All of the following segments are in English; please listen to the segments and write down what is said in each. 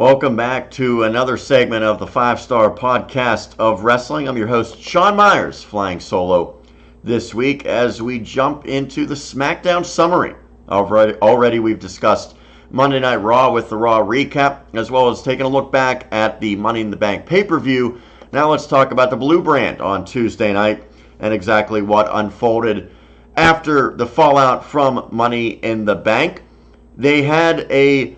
Welcome back to another segment of the 5-Star Podcast of Wrestling. I'm your host, Sean Meyers, flying solo this week as we jump into the Smackdown summary. Already we've discussed Monday Night Raw with the Raw recap, as well as taking a look back at the Money in the Bank pay-per-view. Now let's talk about the Blue Brand on Tuesday night and exactly what unfolded after the fallout from Money in the Bank. They had a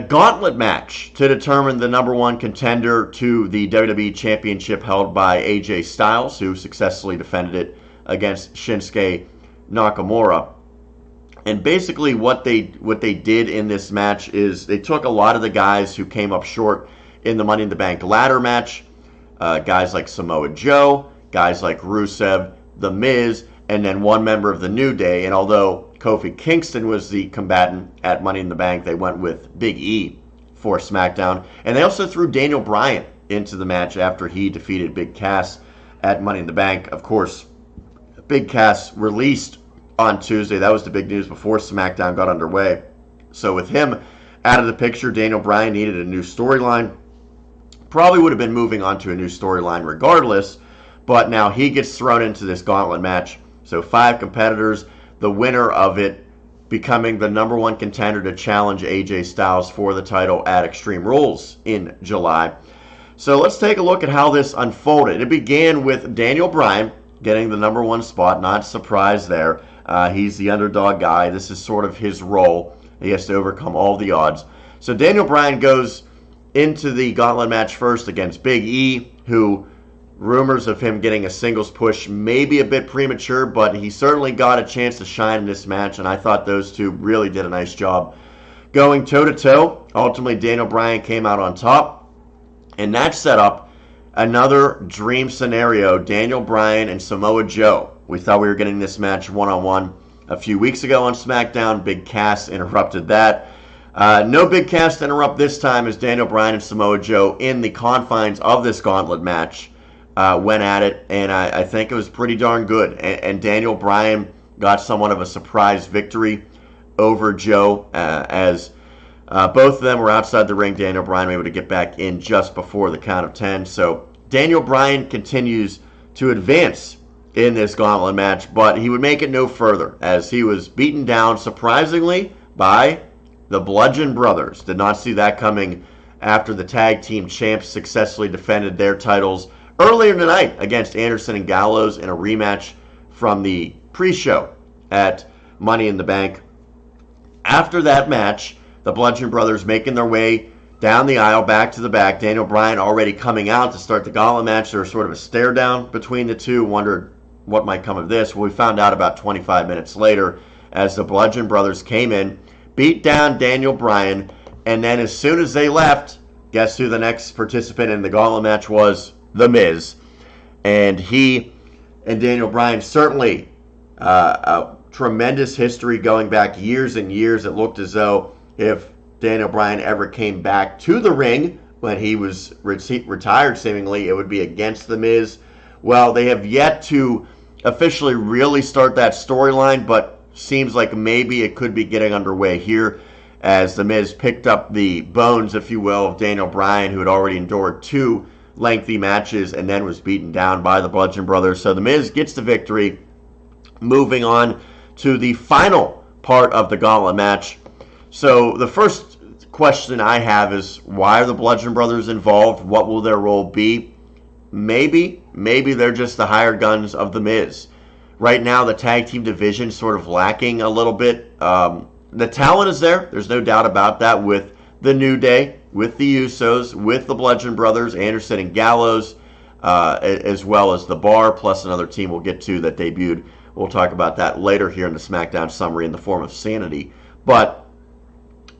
gauntlet match to determine the number one contender to the WWE Championship held by AJ Styles, who successfully defended it against Shinsuke Nakamura. And basically what they did in this match is they took a lot of the guys who came up short in the Money in the Bank ladder match, guys like Samoa Joe, guys like Rusev, The Miz, and then one member of the New Day. And although Kofi Kingston was the combatant at Money in the Bank, they went with Big E for SmackDown. And they also threw Daniel Bryan into the match after he defeated Big Cass at Money in the Bank. Of course, Big Cass released on Tuesday. That was the big news before SmackDown got underway. So with him out of the picture, Daniel Bryan needed a new storyline. Probably would have been moving on to a new storyline regardless, but now he gets thrown into this gauntlet match. So 5 competitors, the winner of it becoming the number one contender to challenge AJ Styles for the title at Extreme Rules in July. So let's take a look at how this unfolded. It began with Daniel Bryan getting the number one spot. Not surprised there. He's the underdog guy. This is sort of his role. He has to overcome all the odds. So Daniel Bryan goes into the gauntlet match first against Big E, who rumors of him getting a singles push may be a bit premature, but he certainly got a chance to shine in this match, and I thought those two really did a nice job going toe-to-toe. Ultimately, Daniel Bryan came out on top, and that set up another dream scenario, Daniel Bryan and Samoa Joe. We thought we were getting this match one-on-one a few weeks ago on SmackDown. Big Cass interrupted that. No Big Cass to interrupt this time as Daniel Bryan and Samoa Joe in the confines of this gauntlet match went at it, and I think it was pretty darn good. And Daniel Bryan got somewhat of a surprise victory over Joe as both of them were outside the ring. Daniel Bryan was able to get back in just before the count of 10. So Daniel Bryan continues to advance in this gauntlet match, but he would make it no further as he was beaten down surprisingly by the Bludgeon Brothers. Did not see that coming after the tag team champs successfully defended their titles earlier tonight against Anderson and Gallows in a rematch from the pre-show at Money in the Bank. After that match, the Bludgeon Brothers making their way down the aisle, back to the back. Daniel Bryan already coming out to start the gauntlet match. There was sort of a stare down between the two. Wondered what might come of this. Well, we found out about 25 minutes later as the Bludgeon Brothers came in, beat down Daniel Bryan, and then as soon as they left, guess who the next participant in the gauntlet match was? The Miz. And he and Daniel Bryan certainly a tremendous history going back years and years. It looked as though if Daniel Bryan ever came back to the ring when he was retired seemingly, it would be against The Miz. Well, they have yet to officially really start that storyline, but seems like maybe it could be getting underway here as The Miz picked up the bones, if you will, of Daniel Bryan, who had already endured 2 lengthy matches and then was beaten down by the Bludgeon Brothers. So The Miz gets the victory. Moving on to the final part of the gauntlet match. So the first question I have is, why are the Bludgeon Brothers involved? What will their role be? Maybe they're just the hired guns of The Miz. Right now, the tag team division sort of lacking a little bit. The talent is there. There's no doubt about that with the New Day, with the Usos, with the Bludgeon Brothers, Anderson and Gallows, as well as The Bar, plus another team we'll get to that debuted. We'll talk about that later here in the SmackDown summary in the form of Sanity. But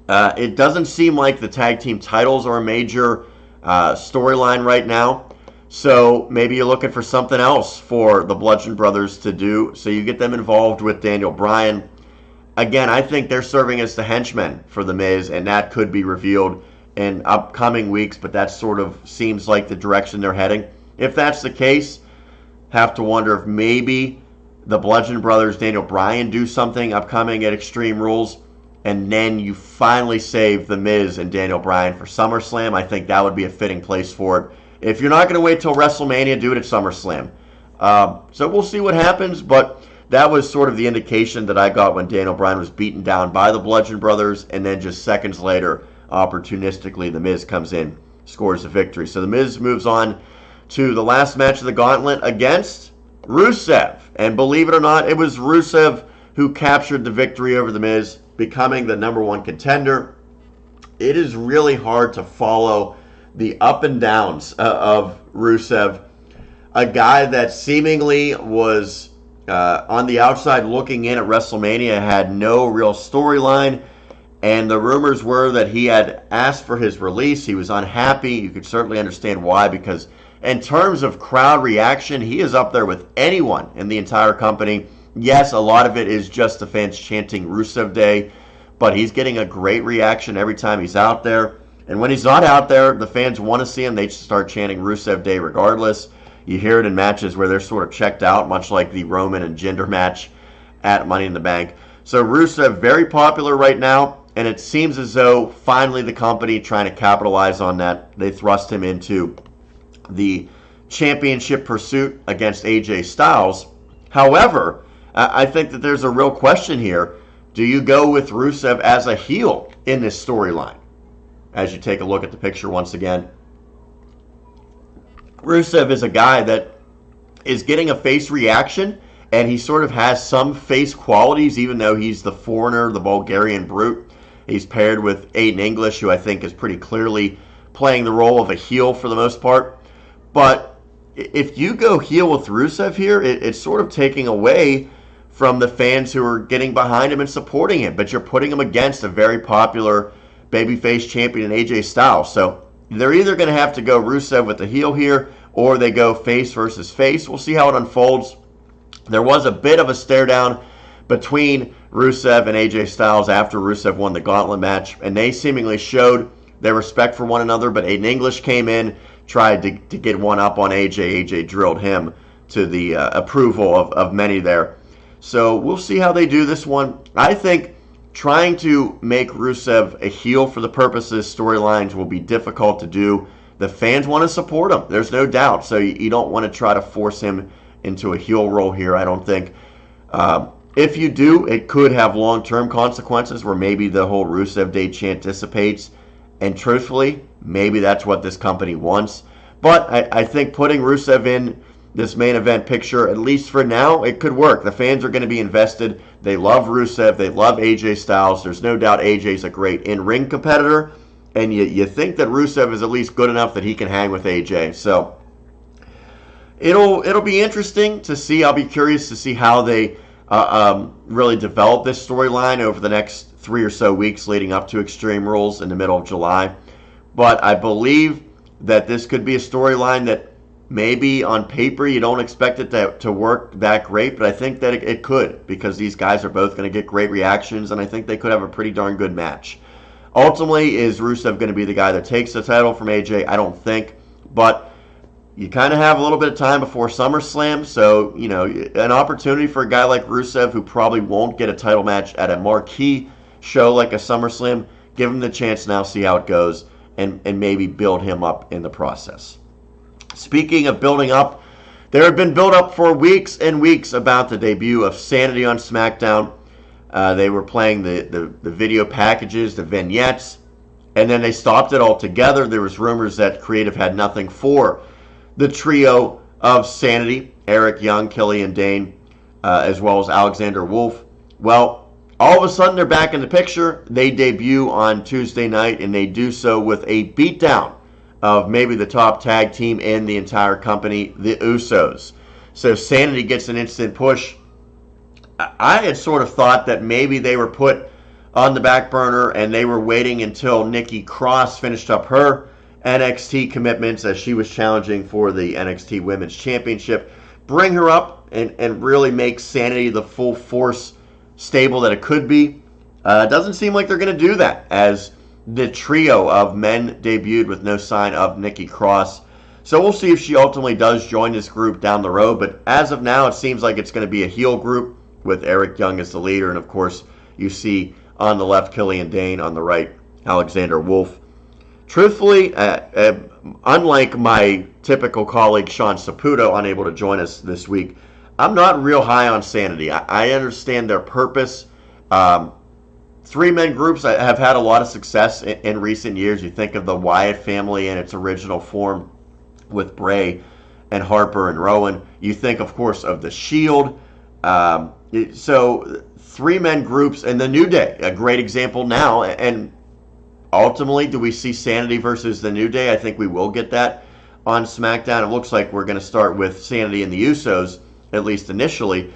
it doesn't seem like the tag team titles are a major storyline right now. So maybe you're looking for something else for the Bludgeon Brothers to do. So you get them involved with Daniel Bryan. Again, I think they're serving as the henchmen for The Miz, and that could be revealed in upcoming weeks, but that sort of seems like the direction they're heading. If that's the case, have to wonder if maybe the Bludgeon Brothers, Daniel Bryan, do something upcoming at Extreme Rules. and then you finally save The Miz and Daniel Bryan for SummerSlam. I think that would be a fitting place for it. If you're not going to wait till WrestleMania, do it at SummerSlam. So we'll see what happens, but that was sort of the indication that I got when Daniel Bryan was beaten down by the Bludgeon Brothers, and then just seconds later, opportunistically, The Miz comes in, scores a victory. So The Miz moves on to the last match of the gauntlet against Rusev. And believe it or not, it was Rusev who captured the victory over The Miz, becoming the #1 contender. It is really hard to follow the up and downs of Rusev, a guy that seemingly was on the outside looking in at WrestleMania, had no real storyline, and the rumors were that he had asked for his release. He was unhappy. You could certainly understand why, because in terms of crowd reaction, he is up there with anyone in the entire company. Yes, a lot of it is just the fans chanting Rusev Day, but he's getting a great reaction every time he's out there. And when he's not out there, the fans want to see him. They just start chanting Rusev Day regardless. You hear it in matches where they're sort of checked out, much like the Roman and Jinder match at Money in the Bank. So Rusev, very popular right now, and it seems as though finally the company trying to capitalize on that. They thrust him into the championship pursuit against AJ Styles. However, I think that there's a real question here. Do you go with Rusev as a heel in this storyline? As you take a look at the picture once again, Rusev is a guy that is getting a face reaction, and he sort of has some face qualities, even though he's the foreigner, the Bulgarian brute. He's paired with Aiden English, who I think is pretty clearly playing the role of a heel for the most part. But if you go heel with Rusev here, it's sort of taking away from the fans who are getting behind him and supporting him, but you're putting him against a very popular babyface champion in AJ Styles. So they're either going to have to go Rusev with the heel here, or they go face versus face. We'll see how it unfolds. There was a bit of a stare down between Rusev and AJ Styles after Rusev won the gauntlet match, and they seemingly showed their respect for one another, but Aiden English came in, tried to get one up on AJ. AJ drilled him to the approval of many there. So we'll see how they do this one. I think trying to make Rusev a heel for the purposes storylines will be difficult to do. The fans want to support him, there's no doubt. So you don't want to try to force him into a heel role here, I don't think. If you do, it could have long-term consequences where maybe the whole Rusev Day chant dissipates. And truthfully, maybe that's what this company wants. But I think putting Rusev in this main event picture, at least for now, it could work. The fans are going to be invested. They love Rusev. They love AJ Styles. There's no doubt AJ's a great in-ring competitor. And you think that Rusev is at least good enough that he can hang with AJ. So it'll be interesting to see. I'll be curious to see how they really develop this storyline over the next 3 or so weeks leading up to Extreme Rules in the middle of July. But I believe that this could be a storyline that maybe on paper you don't expect it to work that great, but I think that it could, because these guys are both going to get great reactions, and I think they could have a pretty darn good match. Ultimately, is Rusev going to be the guy that takes the title from AJ? I don't think, but you kind of have a little bit of time before SummerSlam, so, you know, an opportunity for a guy like Rusev who probably won't get a title match at a marquee show like a SummerSlam. Give him the chance now, see how it goes, and maybe build him up in the process. Speaking of building up, there had been build up for weeks and weeks about the debut of Sanity on Smackdown. They were playing the video packages, the vignettes, and then they stopped it altogether. There was rumors that creative had nothing for the trio of Sanity, Eric Young, Killian Dane, as well as Alexander Wolf. Well, all of a sudden they're back in the picture. They debut on Tuesday night, and they do so with a beatdown of maybe the top tag team in the entire company, the Usos. So Sanity gets an instant push. I had sort of thought that maybe they were put on the back burner and they were waiting until Nikki Cross finished up her NXT commitments as she was challenging for the NXT Women's Championship. Bring her up and really make Sanity the full force stable that it could be. It doesn't seem like they're going to do that, as the trio of men debuted with no sign of Nikki Cross. So we'll see if she ultimately does join this group down the road. But as of now, it seems like it's going to be a heel group with Eric Young as the leader. And of course, you see On the left, Killian Dane. On the right, Alexander Wolf. Truthfully, unlike my typical colleague Sean Saputo, unable to join us this week, I'm not real high on Sanity. I understand their purpose. Three-man groups have had a lot of success in recent years. You think of the Wyatt family in its original form with Bray and Harper and Rowan. You think, of course, of the Shield. So three-man groups and the New Day, a great example now. And ultimately, do we see Sanity versus the New Day? I think we will get that on SmackDown. It looks like we're going to start with Sanity and the Usos, at least initially.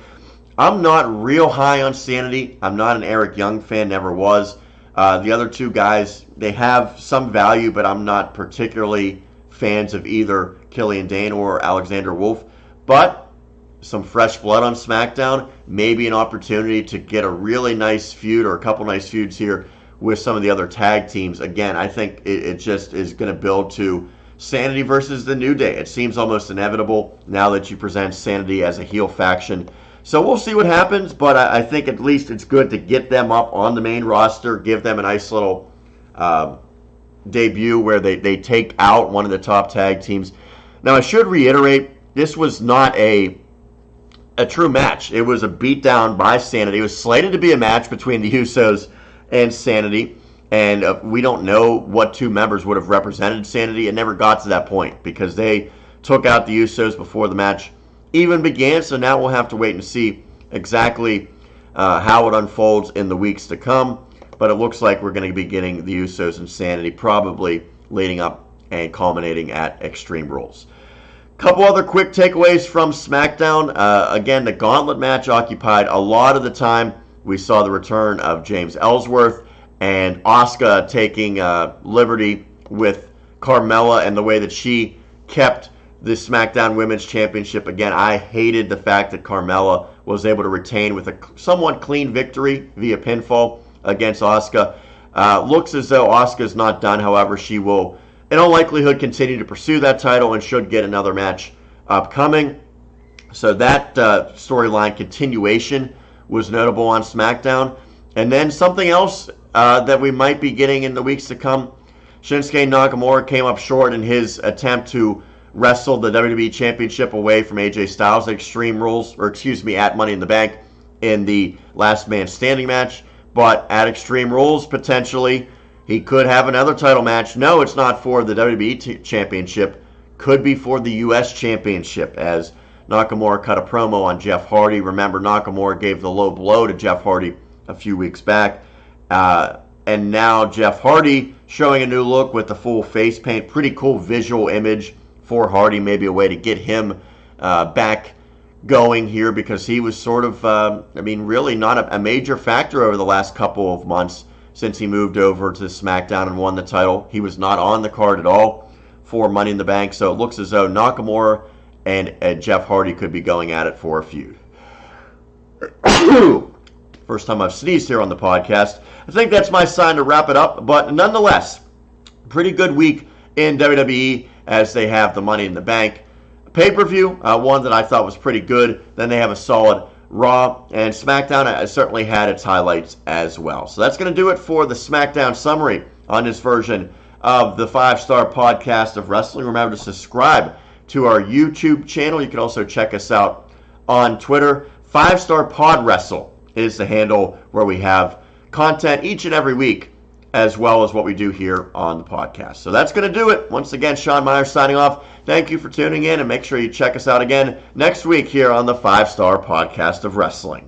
I'm not real high on Sanity. I'm not an Eric Young fan, never was. The other two guys, they have some value, but I'm not particularly fans of either Killian Dane or Alexander Wolf. But some fresh blood on SmackDown, maybe an opportunity to get a really nice feud or a couple nice feuds here with some of the other tag teams. Again, I think it just is going to build to Sanity versus the New Day. It seems almost inevitable now that you present Sanity as a heel faction. So we'll see what happens, but I think at least it's good to get them up on the main roster, give them a nice little debut where they take out one of the top tag teams. Now, I should reiterate, this was not a true match. It was a beatdown by Sanity. It was slated to be a match between the Usos and Sanity, and we don't know what two members would have represented Sanity. It never got to that point because they took out the Usos before the match even began, so now we'll have to wait and see exactly how it unfolds in the weeks to come, but it looks like we're going to be getting the Usos and Sanity probably leading up and culminating at Extreme Rules. Couple other quick takeaways from SmackDown. Again, the gauntlet match occupied a lot of the time. We saw the return of James Ellsworth and Asuka taking liberty with Carmella and the way that she kept the SmackDown Women's Championship. Again, I hated the fact that Carmella was able to retain with a somewhat clean victory via pinfall against Asuka. Looks as though Asuka's not done. However, she will, in all likelihood, continue to pursue that title and should get another match upcoming. So that storyline continuation was notable on SmackDown. And then something else that we might be getting in the weeks to come. Shinsuke Nakamura came up short in his attempt to wrestle the WWE Championship away from AJ Styles at Extreme Rules, at Money in the Bank in the Last Man Standing match. But at Extreme Rules, potentially, he could have another title match. No, it's not for the WWE Championship. Could be for the U.S. Championship, as Nakamura cut a promo on Jeff Hardy. Remember, Nakamura gave the low blow to Jeff Hardy a few weeks back. And now Jeff Hardy showing a new look with the full face paint. Pretty cool visual image for Hardy, maybe a way to get him back going here, because he was sort of, really not a major factor over the last couple of months since he moved over to SmackDown and won the title. He was not on the card at all for Money in the Bank, so it looks as though Nakamura and Jeff Hardy could be going at it for a feud. First time I've sneezed here on the podcast. I think that's my sign to wrap it up, but nonetheless, pretty good week in WWE as they have the Money in the Bank pay-per-view, one that I thought was pretty good. Then they have a solid Raw, and SmackDown certainly had its highlights as well. So that's going to do it for the SmackDown summary on this version of the 5-Star Podcast of Wrestling. Remember to subscribe to our YouTube channel. You can also check us out on Twitter. 5-Star Pod Wrestle is the handle where we have content each and every week, as well as what we do here on the podcast. So that's going to do it. Once again, Sean Meyers signing off. Thank you for tuning in, and make sure you check us out again next week here on the 5-Star Podcast of Wrestling.